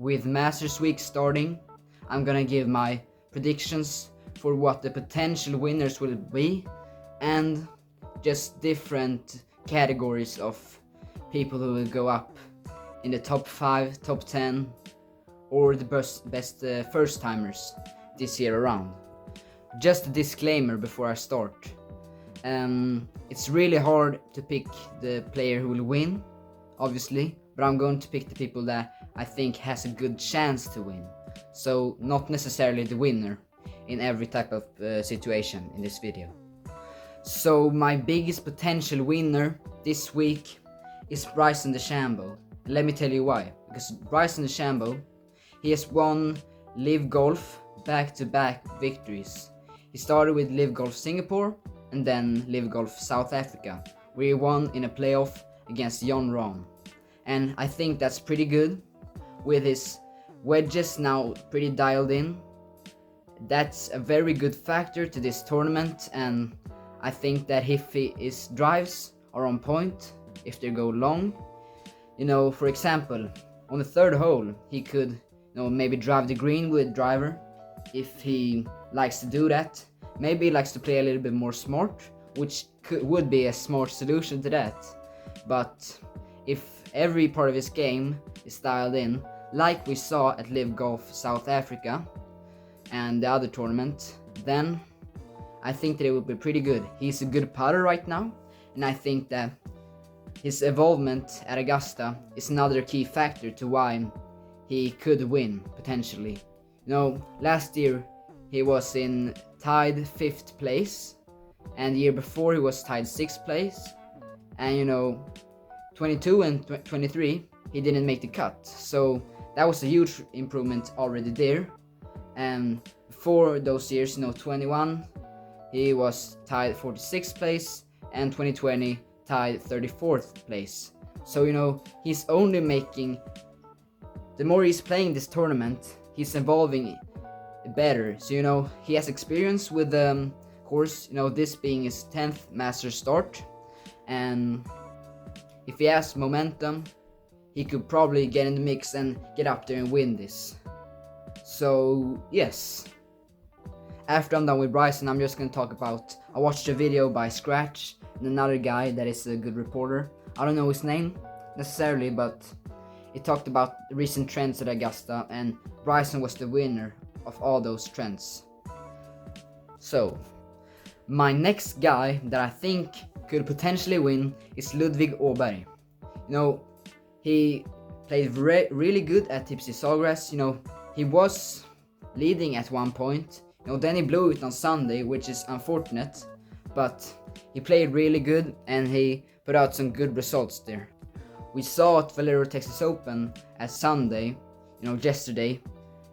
with Masters Week starting, I'm gonna give my predictions for what the potential winners will be, and just different categories of people who will go up in the top 5, top 10, or the best first timers this year around. Just a disclaimer before I start. It's really hard to pick the player who will win, obviously, but I'm going to pick the people that I think has a good chance to win. So not necessarily the winner in every type of situation in this video. So my biggest potential winner this week is Bryson DeChambeau. And let me tell you why. Because Bryson DeChambeau, he has won Live Golf back-to-back victories. He started with Live Golf Singapore and then Live Golf South Africa, where he won in a playoff against Jon Rahm. And I think that's pretty good, with his wedges now pretty dialed in. That's a very good factor to this tournament, and I think that if his drives are on point, if they go long, for example, on the third hole, he could, maybe drive the green with driver, if he likes to do that. Maybe he likes to play a little bit more smart, which would be a smart solution to that. But if every part of his game is dialed in, like we saw at Live Golf South Africa and the other tournament, then I think that it will be pretty good. He's a good putter right now, and I think that his involvement at Augusta is another key factor to why he could win, potentially. Last year he was in tied 5th place, and the year before he was tied 6th place, and 22 and 23 he didn't make the cut, so that was a huge improvement already there. And before those years, 21 he was tied 46th place, and 2020 tied 34th place. So he's only making, the more he's playing this tournament, he's evolving better. So he has experience with course, this being his 10th Masters start, and if he has momentum, he could probably get in the mix and get up there and win this. So yes, after I'm done with Bryson, I'm just gonna talk about, I watched a video by Scratch and another guy that is a good reporter. I don't know his name necessarily, but it talked about the recent trends at Augusta, and Bryson was the winner of all those trends. So my next guy that I think could potentially win is Ludvig Åberg. He played really good at Tipsy Sawgrass. He was leading at one point. Then he blew it on Sunday, which is unfortunate, but he played really good and he put out some good results there. We saw at Valero Texas Open at Sunday, yesterday,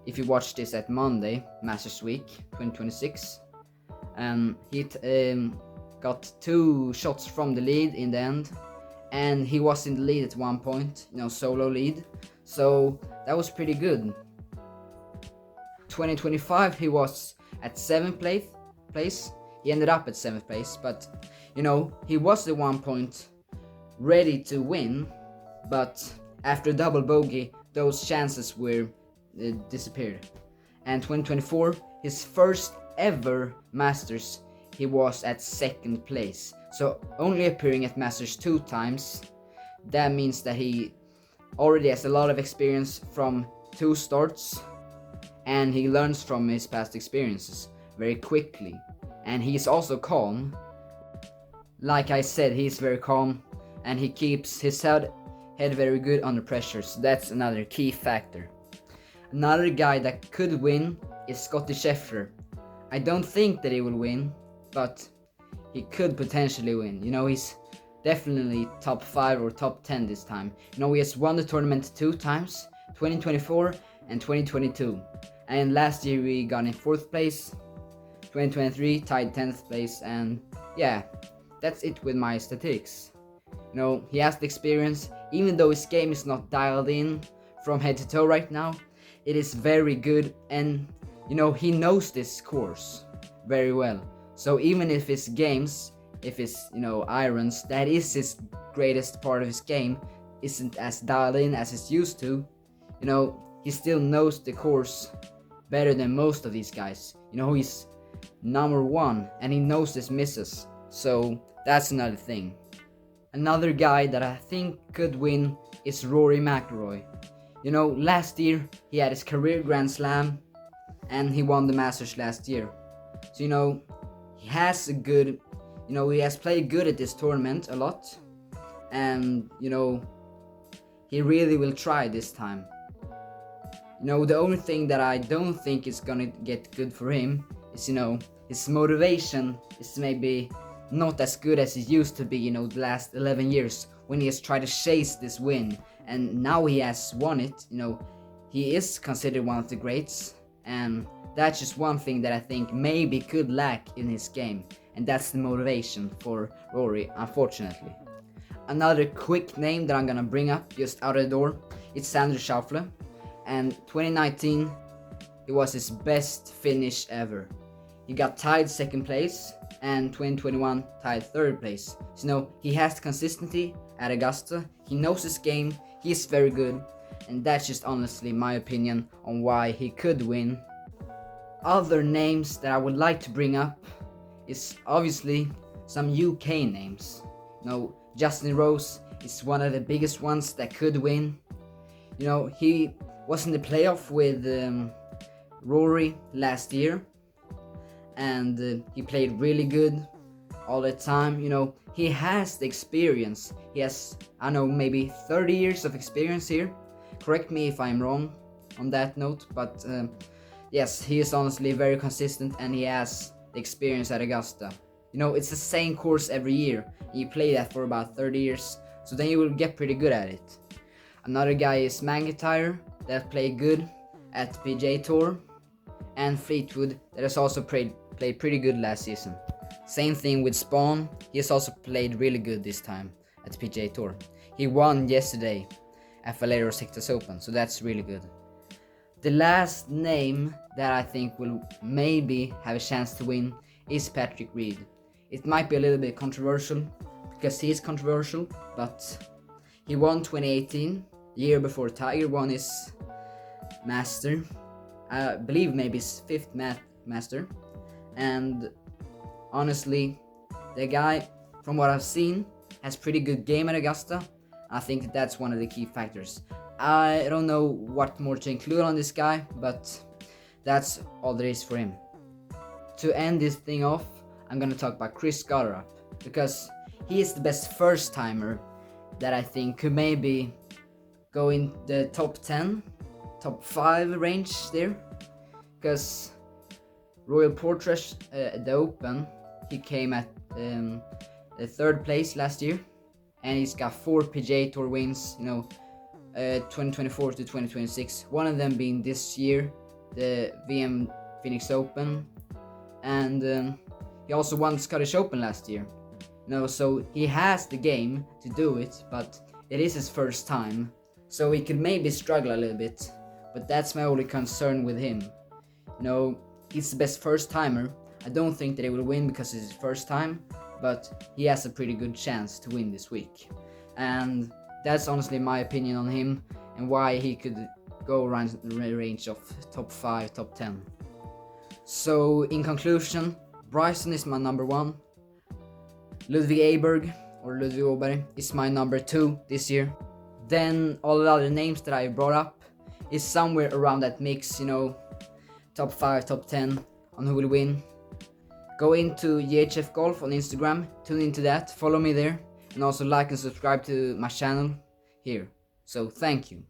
if you watched this at Monday, Masters Week 2026, he got 2 shots from the lead in the end, and he was in the lead at one point, solo lead, so that was pretty good. 2025 he was at 7th place. He ended up at 7th place, but he was at one point ready to win, but after double bogey, those chances were disappeared. And 2024, his first ever Masters, he was at 2nd place, so only appearing at Masters 2 times. That means that he already has a lot of experience from 2 starts, and he learns from his past experiences very quickly, and he's also calm. Like I said, he's very calm, and he keeps his head very good under pressure, so that's another key factor. Another guy that could win is Scottie Scheffler. I don't think that he will win, but he could potentially win. He's definitely top 5 or top 10 this time. He has won the tournament 2 times, 2024 and 2022. And last year we got in 4th place, 2023 tied 10th place, and yeah, that's it with my statistics. He has the experience, even though his game is not dialed in from head to toe right now. It is very good, and he knows this course very well. So even if his games, if his irons, that is his greatest part of his game, isn't as dialed in as it's used to, he still knows the course better than most of these guys. You know, he's number 1 and he knows his misses. So that's another thing. Another guy that I think could win is Rory McIlroy. You know, last year he had his career Grand Slam and he won the Masters last year. So, you know, he has a good, you know, he has played good at this tournament a lot. And, you know, he really will try this time. You know, the only thing that I don't think is gonna get good for him is, you know, his motivation is maybe not as good as it used to be, you know, the last 11 years when he has tried to chase this win. And now he has won it, you know, he is considered one of the greats. And that's just one thing that I think maybe could lack in his game. And that's the motivation for Rory, unfortunately. Another quick name that I'm gonna bring up just out of the door, it's Xander Schauffele. And 2019, it was his best finish ever. He got tied 2nd place, and 2021 tied 3rd place. So, you know, he has consistency at Augusta, he knows his game, he's very good, and that's just honestly my opinion on why he could win. Other names that I would like to bring up is obviously some UK names. You know, Justin Rose is one of the biggest ones that could win. You know, he was in the playoff with Rory last year, and he played really good all the time. You know, he has the experience. He has, I don't know, maybe 30 years of experience here. Correct me if I'm wrong on that note, but yes, he is honestly very consistent and he has the experience at Augusta. You know, it's the same course every year, and you play that for about 30 years, so then you will get pretty good at it. Another guy is McIntyre, that played good at the PGA Tour, and Fleetwood, that has also played pretty good last season. Same thing with Spawn, he has also played really good this time at the PGA Tour. He won yesterday at Valero Texas Open, so that's really good. The last name that I think will maybe have a chance to win is Patrick Reed. It might be a little bit controversial, because he is controversial, but he won 2018, the year before Tiger won his Master. I believe maybe his 5th Master. And honestly, the guy, from what I've seen, has pretty good game at Augusta. I think that's one of the key factors. I don't know what more to include on this guy, but that's all there is for him. To end this thing off, I'm gonna talk about Chris Gotterup, because he is the best first timer that I think could maybe go in the top 10, top 5 range there. Because Royal Portrait at the Open, he came at the 3rd place last year, and he's got 4 PGA Tour wins, you know, 2024 to 2026. One of them being this year, the VM Phoenix Open, and he also won the Scottish Open last year. You know, so he has the game to do it, but it is his first time, so he could maybe struggle a little bit. But that's my only concern with him. You know, he's the best first timer. I don't think that he will win because it's his first time, but he has a pretty good chance to win this week. And that's honestly my opinion on him and why he could go around the range of top 5, top 10. So in conclusion, Bryson is my number 1. Ludwig Aberg, or Ludwig Åberg, is my number 2 this year. Then all the other names that I brought up is somewhere around that mix, you know, top 5, top 10 on who will win. Go into JHF Golf on Instagram, tune into that, follow me there, and also like and subscribe to my channel here. So thank you.